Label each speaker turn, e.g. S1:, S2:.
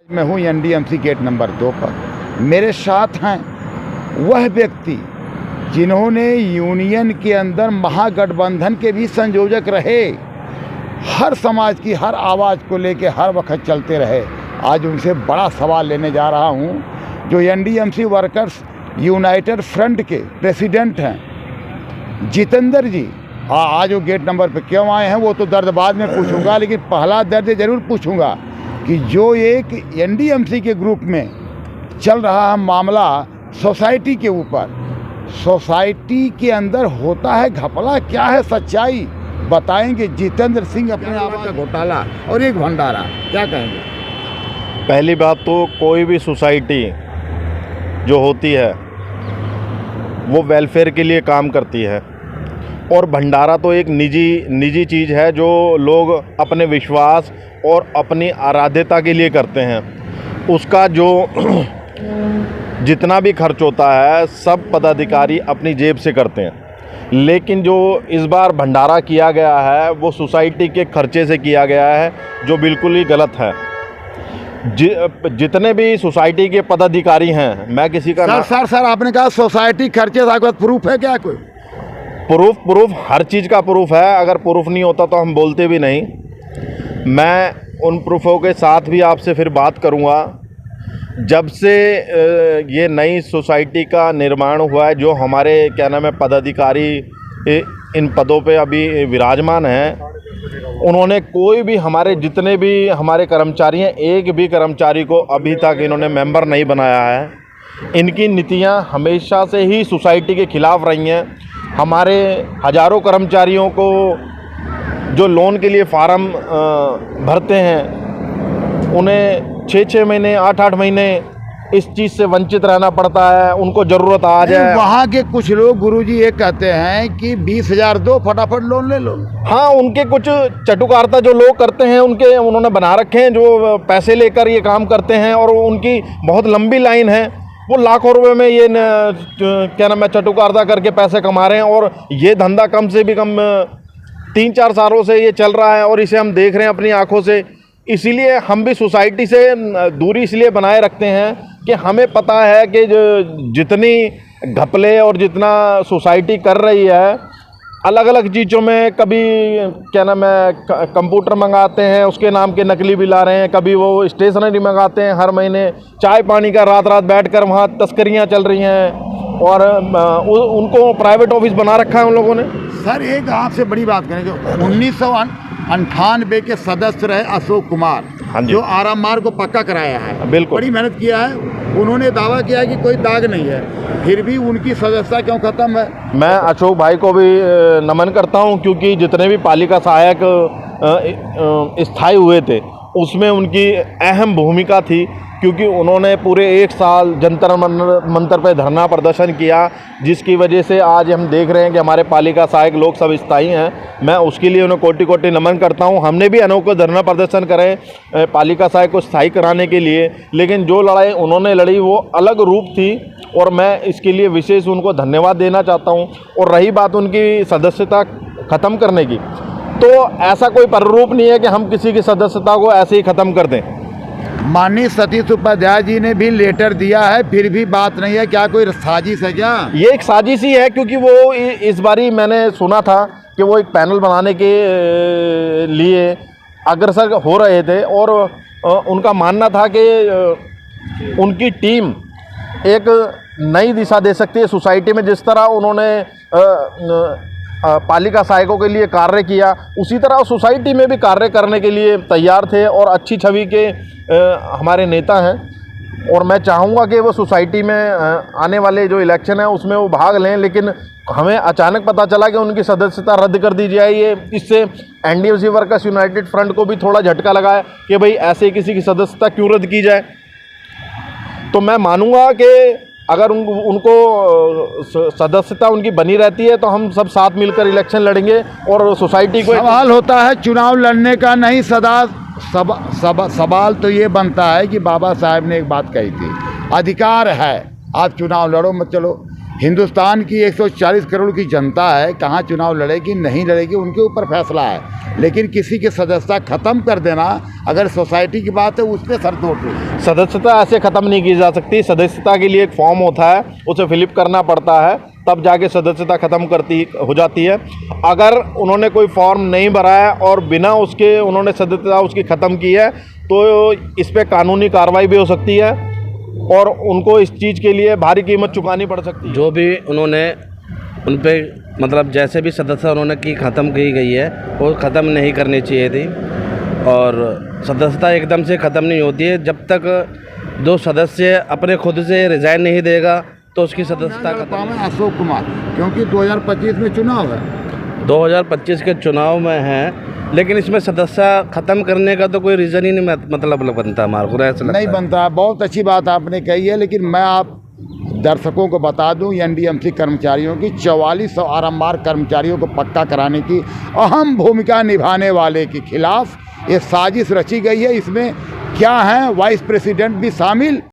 S1: मैं हूँ NDMC gate number 2 पर। मेरे साथ हैं वह व्यक्ति जिन्होंने यूनियन के अंदर महागठबंधन के भी संयोजक रहे, हर समाज की हर आवाज़ को लेके हर वक्त चलते रहे। आज उनसे बड़ा सवाल लेने जा रहा हूँ, जो एनडीएमसी वर्कर्स यूनाइटेड फ्रंट के प्रेसिडेंट हैं जितेंद्र जी। आज वो गेट नंबर पे क्यों आए हैं वो तो दर्द बाद में पूछूंगा, लेकिन पहला दर्द ज़रूर पूछूंगा कि जो एक एनडीएमसी के ग्रुप में चल रहा है मामला सोसाइटी के ऊपर, सोसाइटी के अंदर होता है घपला, क्या है सच्चाई बताएंगे जितेंद्र सिंह। अपने आप का घोटाला और एक भंडारा, क्या कहेंगे?
S2: पहली बात तो कोई भी सोसाइटी जो होती है वो वेलफेयर के लिए काम करती है, और भंडारा तो एक निजी चीज़ है जो लोग अपने विश्वास और अपनी आराध्यता के लिए करते हैं। उसका जो जितना भी खर्च होता है सब पदाधिकारी अपनी जेब से करते हैं, लेकिन जो इस बार भंडारा किया गया है वो सोसाइटी के खर्चे से किया गया है, जो बिल्कुल ही गलत है। जितने भी सोसाइटी के पदाधिकारी हैं, मैं किसी का
S1: सर आपने कहा सोसाइटी खर्चे से, आपके पास प्रूफ है क्या? कोई
S2: प्रूफ हर चीज़ का प्रूफ है। अगर प्रूफ नहीं होता तो हम बोलते भी नहीं। मैं उन प्रूफों के साथ भी आपसे फिर बात करूंगा। जब से ये नई सोसाइटी का निर्माण हुआ है, जो हमारे क्या नाम है पदाधिकारी इन पदों पे अभी विराजमान हैं, उन्होंने कोई भी हमारे जितने भी हमारे कर्मचारी हैं, एक भी कर्मचारी को अभी तक इन्होंने मेंबर नहीं बनाया है। इनकी नीतियां हमेशा से ही सोसाइटी के खिलाफ रही हैं। हमारे हज़ारों कर्मचारियों को जो लोन के लिए फार्म भरते हैं, उन्हें 6-6 महीने 8-8 महीने इस चीज़ से वंचित रहना पड़ता है। उनको ज़रूरत आ जाए।
S1: वहाँ के कुछ लोग गुरुजी ये कहते हैं कि 20,000 दो, फटाफट लोन ले लो।
S2: हाँ, उनके कुछ चटुकारिता जो लोग करते हैं उन्होंने बना रखे हैं, जो पैसे लेकर ये काम करते हैं, और उनकी बहुत लंबी लाइन है। वो लाखों रुपए में ये क्या नाम है चटुकारिता करके पैसे कमा रहे हैं, और ये धंधा कम से भी कम 3-4 सालों से ये चल रहा है, और इसे हम देख रहे हैं अपनी आंखों से। इसीलिए हम भी सोसाइटी से दूरी इसलिए बनाए रखते हैं कि हमें पता है कि जितनी घपले और जितना सोसाइटी कर रही है, अलग अलग चीज़ों में, कभी क्या नाम है कंप्यूटर मंगाते हैं उसके नाम के नकली बिल आ रहे हैं, कभी वो स्टेशनरी मंगाते हैं हर महीने, चाय पानी का रात बैठकर वहाँ तस्करियाँ चल रही हैं, और उनको प्राइवेट ऑफिस बना रखा है उन लोगों ने।
S1: सर एक आपसे बड़ी बात करें, जो 1998 के सदस्य रहे अशोक कुमार,
S2: हाँ जी,
S1: जो आराम मार्ग को पक्का कराया है,
S2: बिल्कुल
S1: बड़ी मेहनत किया है, उन्होंने दावा किया है कि कोई दाग नहीं है, फिर भी उनकी सदस्यता क्यों खत्म है? मैं
S2: अशोक भाई को भी नमन करता हूं, क्योंकि जितने भी पालिका सहायक स्थायी हुए थे उसमें उनकी अहम भूमिका थी, क्योंकि उन्होंने पूरे 1 साल जंतर मंतर पर धरना प्रदर्शन किया, जिसकी वजह से आज हम देख रहे हैं कि हमारे पालिका सहायक लोग सब स्थायी हैं। मैं उसके लिए उन्हें कोटि कोटि नमन करता हूं। हमने भी अनोखा धरना प्रदर्शन करे पालिका सहायक को स्थायी कराने के लिए, लेकिन जो लड़ाई उन्होंने लड़ी वो अलग रूप थी, और मैं इसके लिए विशेष उनको धन्यवाद देना चाहता हूँ। और रही बात उनकी सदस्यता ख़त्म करने की, तो ऐसा कोई प्रारूप नहीं है कि हम किसी की सदस्यता को ऐसे ही ख़त्म कर दें।
S1: माननीय सतीश उपाध्याय जी ने भी लेटर दिया है, फिर भी बात नहीं है। क्या कोई साजिश है क्या?
S2: ये एक साजिश ही है, क्योंकि वो इस बारी मैंने सुना था कि वो एक पैनल बनाने के लिए अग्रसर हो रहे थे, और उनका मानना था कि उनकी टीम एक नई दिशा दे सकती है सोसाइटी में। जिस तरह उन्होंने पालिका सहायकों के लिए कार्य किया, उसी तरह सोसाइटी में भी कार्य करने के लिए तैयार थे, और अच्छी छवि के हमारे नेता हैं। और मैं चाहूँगा कि वो सोसाइटी में आने वाले जो इलेक्शन है उसमें वो भाग लें, लेकिन हमें अचानक पता चला कि उनकी सदस्यता रद्द कर दी जाए। ये इससे एनडीएमसी वर्कर्स यूनाइटेड फ्रंट को भी थोड़ा झटका लगा है कि भाई ऐसे किसी की सदस्यता क्यों रद्द की जाए। तो मैं मानूंगा कि अगर उनको सदस्यता उनकी बनी रहती है तो हम सब साथ मिलकर इलेक्शन लड़ेंगे, और सोसाइटी को
S1: सवाल होता है चुनाव लड़ने का, नहीं सवाल तो ये बनता है कि बाबा साहब ने एक बात कही थी, अधिकार है, आप चुनाव लड़ो मत चलो। हिंदुस्तान की 140 करोड़ की जनता है, कहाँ चुनाव लड़ेगी नहीं लड़ेगी उनके ऊपर फैसला है, लेकिन किसी की सदस्यता ख़त्म कर देना अगर सोसाइटी की बात है उस पर सर तोड़।
S2: सदस्यता ऐसे ख़त्म नहीं की जा सकती। सदस्यता के लिए एक फॉर्म होता है, उसे फिलअप करना पड़ता है, तब जाके सदस्यता ख़त्म हो जाती है। अगर उन्होंने कोई फॉर्म नहीं भरा है और बिना उसके उन्होंने सदस्यता उसकी ख़त्म की है तो इस पर कानूनी कार्रवाई भी हो सकती है और उनको इस चीज़ के लिए भारी कीमत चुकानी पड़ सकती है।
S3: जो भी उन्होंने उन पे मतलब जैसे भी सदस्यता उन्होंने की ख़त्म की गई है वो ख़त्म नहीं करनी चाहिए थी और सदस्यता एकदम से ख़त्म नहीं होती है। जब तक जो सदस्य अपने खुद से रिज़ाइन नहीं देगा तो उसकी सदस्यता खत्म।
S1: अशोक कुमार, क्योंकि 2025 में चुनाव है,
S3: 2025 के चुनाव में है, लेकिन इसमें सदस्यता ख़त्म करने का तो कोई रीज़न ही नहीं मतलब बनता हमारे को, ऐसा
S1: नहीं बनता। बहुत अच्छी बात आपने कही है, लेकिन मैं आप दर्शकों को बता दूं एनडीएमसी कर्मचारियों की 4400 आरएमआर कर्मचारियों को पक्का कराने की अहम भूमिका निभाने वाले के खिलाफ ये साजिश रची गई है। इसमें क्या है, वाइस प्रेसिडेंट भी शामिल।